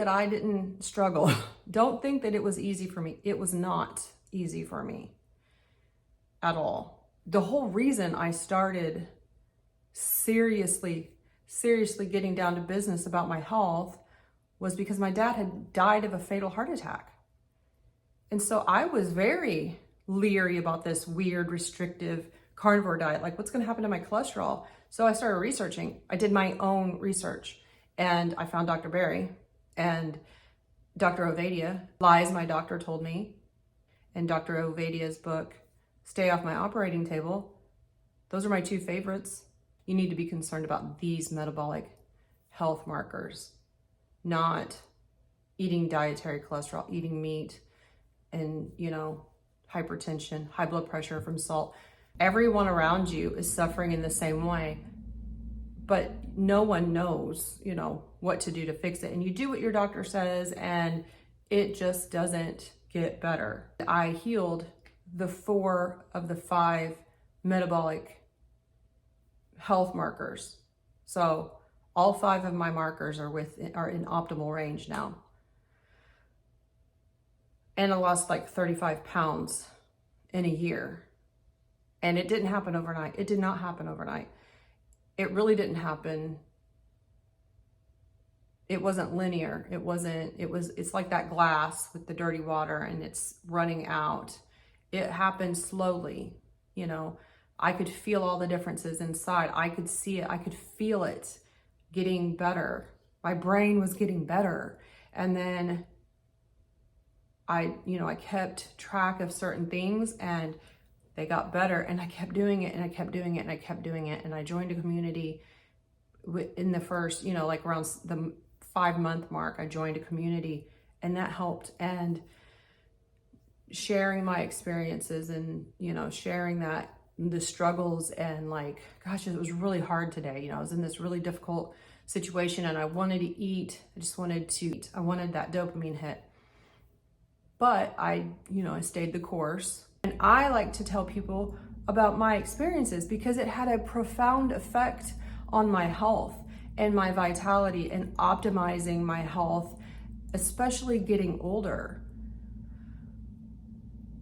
that I didn't struggle. Don't think that it was easy for me. It was not easy for me at all. The whole reason I started seriously getting down to business about my health was because my dad had died of a fatal heart attack. And so I was very leery about this weird, restrictive carnivore diet. Like, what's going to happen to my cholesterol? So I started researching. I did my own research, and I found Dr. Berry and Dr. Ovadia. Lies my doctor told me, and Dr. Ovadia's book, Stay Off My Operating Table. Those are my two favorites. You need to be concerned about these metabolic health markers, not eating dietary cholesterol, eating meat, and, hypertension, high blood pressure from salt. Everyone around you is suffering in the same way, but no one knows, what to do to fix it. And you do what your doctor says, and it just doesn't get better. I healed the 4 of the 5 metabolic health markers. So all 5 of my markers are in optimal range now. And I lost like 35 pounds in a year. And it didn't happen overnight. It did not happen overnight. It really didn't happen. It wasn't linear. It's like that glass with the dirty water and it's running out. It happened slowly. I could feel all the differences inside. I could see it. I could feel it getting better. My brain was getting better. And then I kept track of certain things and they got better, and I kept doing it and I kept doing it and I kept doing it. And I joined a community in the first, like around the 5-month mark, I joined a community, and that helped. And sharing my experiences and, sharing the struggles, and like, gosh, it was really hard today. I was in this really difficult situation and I wanted to eat. I just wanted to eat. I wanted that dopamine hit. But I stayed the course. And I like to tell people about my experiences because it had a profound effect on my health and my vitality and optimizing my health, especially getting older.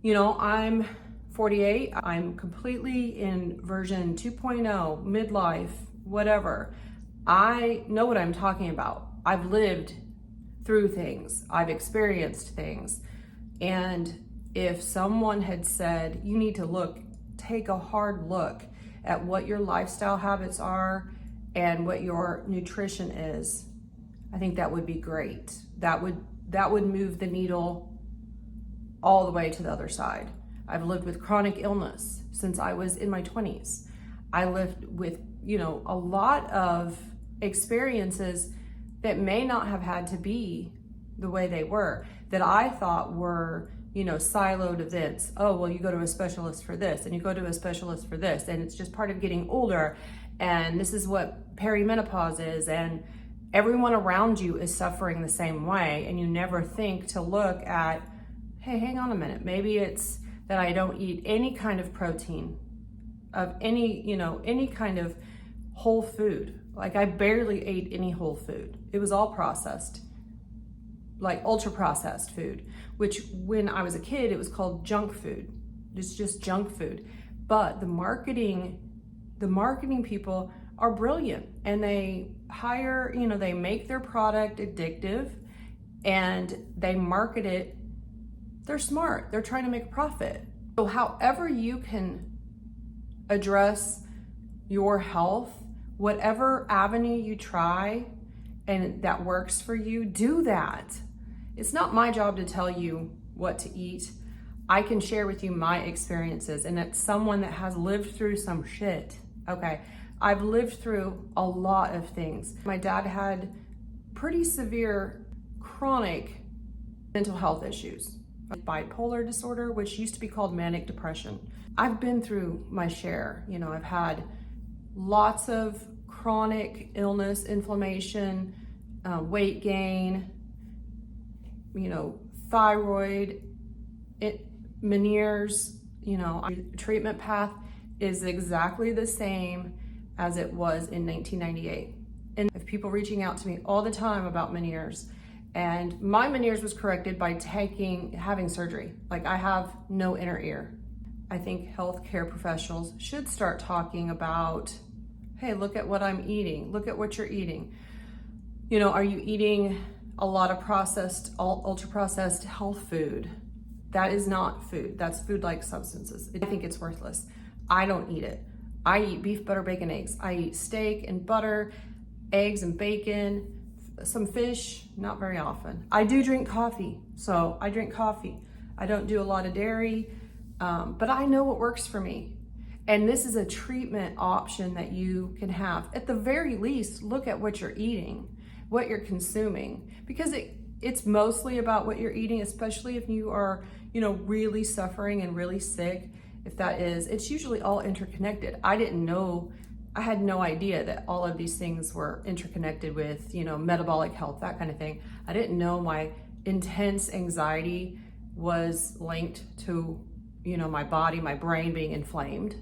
I'm 48. I'm completely in version 2.0, midlife, whatever. I know what I'm talking about. I've lived through things. I've experienced things. And if someone had said, you need to take a hard look at what your lifestyle habits are and what your nutrition is, I think that would be great. That would move the needle all the way to the other side. I've lived with chronic illness since I was in my 20s. I lived with, a lot of experiences that may not have had to be the way they were, that I thought were, siloed events. Oh, well, you go to a specialist for this and you go to a specialist for this, and it's just part of getting older. And this is what perimenopause is. And everyone around you is suffering the same way. And you never think to look at, hey, hang on a minute. Maybe it's that I don't eat any kind of protein of any kind of whole food. Like, I barely ate any whole food. It was all processed, like ultra processed food, which when I was a kid, it was called junk food. It's just junk food. But the marketing people are brilliant, and they hire, they make their product addictive and they market it. They're smart. They're trying to make a profit. So however you can address your health, whatever avenue you try and that works for you, do that. It's not my job to tell you what to eat. I can share with you my experiences, and it's someone that has lived through some shit. Okay, I've lived through a lot of things. My dad had pretty severe chronic mental health issues. Bipolar disorder, which used to be called manic depression. I've been through my share. I've had lots of chronic illness, inflammation, weight gain, thyroid, Meniere's, treatment path is exactly the same as it was in 1998. And I have people reaching out to me all the time about Meniere's, And my Meniere's was corrected by having surgery. Like, I have no inner ear. I think healthcare professionals should start talking about, hey, look at what I'm eating. Look at what you're eating. You know, are you eating a lot of processed, ultra-processed health food? That is not food. That's food-like substances. I think it's worthless. I don't eat it. I eat beef, butter, bacon, eggs. I eat steak and butter, eggs and bacon, some fish, not very often. I do drink coffee, so I drink coffee. I don't do a lot of dairy, but I know what works for me. And this is a treatment option that you can have. At the very least, look at what you're eating, what you're consuming, because it's mostly about what you're eating, especially if you are, you know, really suffering and really sick. If that is, it's usually all interconnected. I had no idea that all of these things were interconnected with, you know, metabolic health, that kind of thing. I didn't know my intense anxiety was linked to, you know, my body, my brain being inflamed.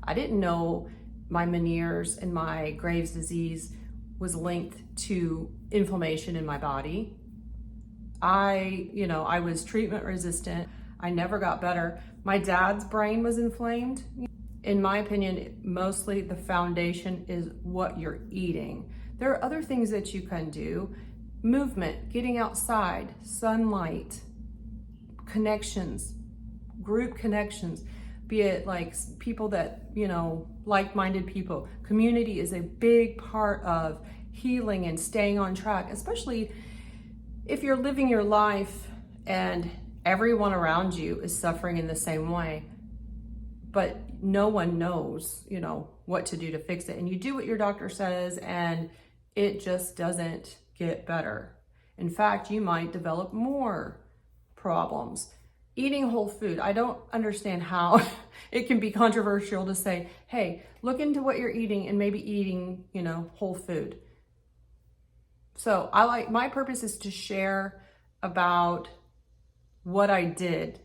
I didn't know my Meniere's and my Graves' disease was linked to inflammation in my body. I was treatment resistant. I never got better. My dad's brain was inflamed. In my opinion, mostly the foundation is what you're eating. There are other things that you can do. Movement, getting outside, sunlight, connections, group connections, be it like people that, you know, like-minded people. Community is a big part of healing and staying on track, especially if you're living your life and everyone around you is suffering in the same way, but no one knows, you know, what to do to fix it. And you do what your doctor says and it just doesn't get better. In fact, you might develop more problems. Eating whole food, I don't understand how it can be controversial to say, hey, look into what you're eating and maybe eating, you know, whole food. So my purpose is to share about what I did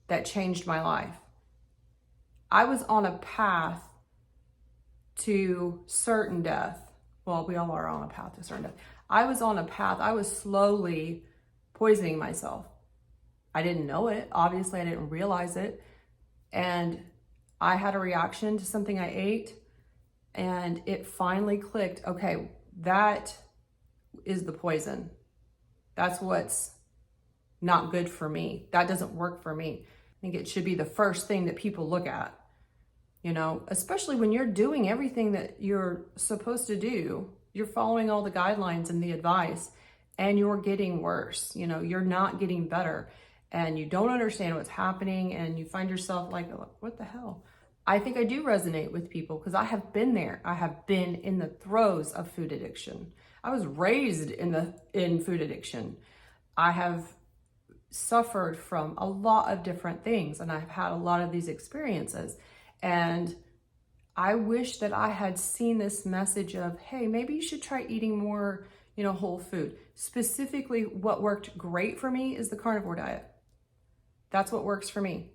that changed my life. I was on a path to certain death. Well, we all are on a path to certain death. I was on a path. I was slowly poisoning myself. I didn't know it. Obviously, I didn't realize it. And I had a reaction to something I ate, and it finally clicked. Okay, that is the poison. That's what's not good for me. That doesn't work for me. I think it should be the first thing that people look at, you know, especially when you're doing everything that you're supposed to do. You're following all the guidelines and the advice, and you're getting worse. You know, you're not getting better, and you don't understand what's happening, and you find yourself like, what the hell? I think I do resonate with people because I have been there. I have been in the throes of food addiction. I was raised in food addiction. I have suffered from a lot of different things, and I've had a lot of these experiences. And I wish that I had seen this message of, hey, maybe you should try eating more, you know, whole food. Specifically, what worked great for me is the carnivore diet. That's what works for me.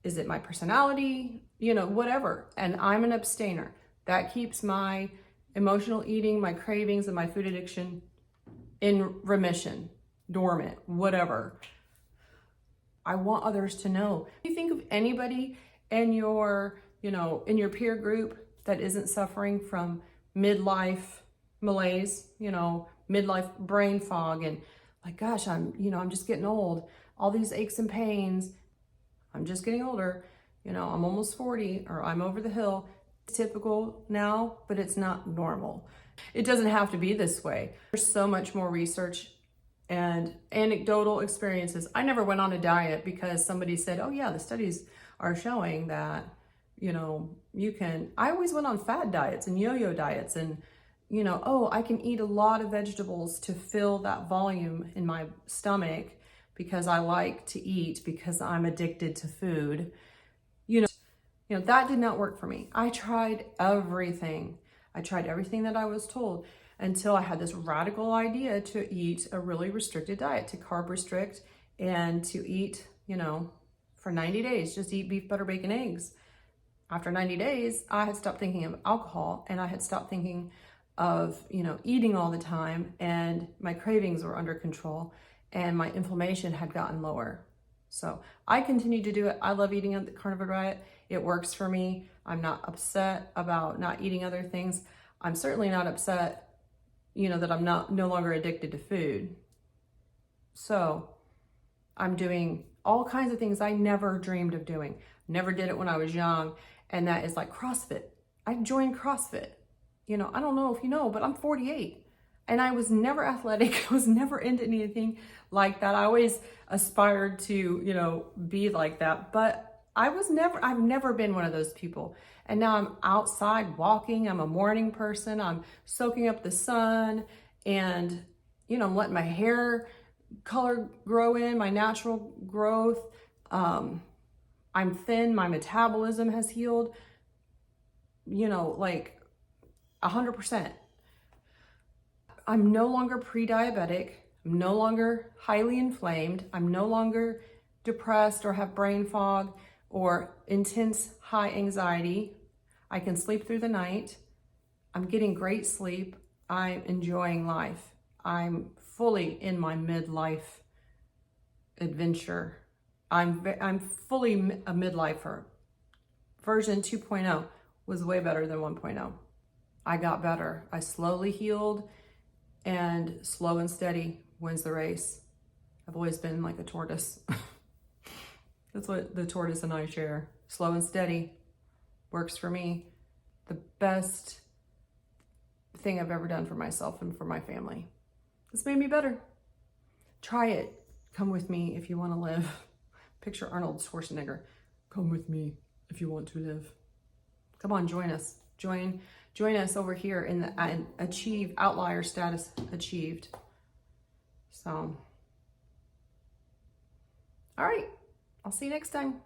Is it my personality? You know, whatever. And I'm an abstainer. That keeps my emotional eating, my cravings, and my food addiction in remission, dormant, whatever. I want others to know. Do you think of anybody in your, you know, in your peer group that isn't suffering from midlife malaise, you know, midlife brain fog, and like, gosh, I'm just getting old. All these aches and pains. I'm just getting older. You know, I'm almost 40, or I'm over the hill. It's typical now, but it's not normal. It doesn't have to be this way. There's so much more research and anecdotal experiences. I never went on a diet because somebody said, oh yeah, the studies are showing that, you know, I always went on fad diets and yo-yo diets, and, you know, oh, I can eat a lot of vegetables to fill that volume in my stomach because I like to eat, because I'm addicted to food. You know, that did not work for me. I tried everything. I tried everything that I was told until I had this radical idea to eat a really restricted diet, to carb restrict, and to eat, you know, for 90 days, just eat beef, butter, bacon, eggs. After 90 days, I had stopped thinking of alcohol, and I had stopped thinking of, eating all the time, and my cravings were under control and my inflammation had gotten lower. So I continue to do it. I love eating the carnivore diet. It works for me. I'm not upset about not eating other things. I'm certainly not upset, that I'm no longer addicted to food. So I'm doing all kinds of things I never dreamed of doing. Never did it when I was young. And that is like CrossFit. I joined CrossFit. I don't know if you know, but I'm 48 and I was never athletic. I was never into anything like that. I always aspired to, be like that, but I've never been one of those people. And now I'm outside walking. I'm a morning person. I'm soaking up the sun, and, I'm letting my hair color grow in, my natural growth. I'm thin. My metabolism has healed, like 100%. I'm no longer pre-diabetic. I'm no longer highly inflamed. I'm no longer depressed or have brain fog or intense high anxiety. I can sleep through the night. I'm getting great sleep. I'm enjoying life. I'm fully in my midlife adventure. I'm fully a midlifer. Version 2.0 was way better than 1.0. I got better. I slowly healed, and slow and steady wins the race. I've always been like a tortoise. That's what the tortoise and I share. Slow and steady works for me. The best thing I've ever done for myself and for my family. It's made me better. Try it. Come with me if you want to live. Picture Arnold Schwarzenegger. Come with me if you want to live. Come on, join us. Join us over here in the achieve outlier status achieved. So, all right. I'll see you next time.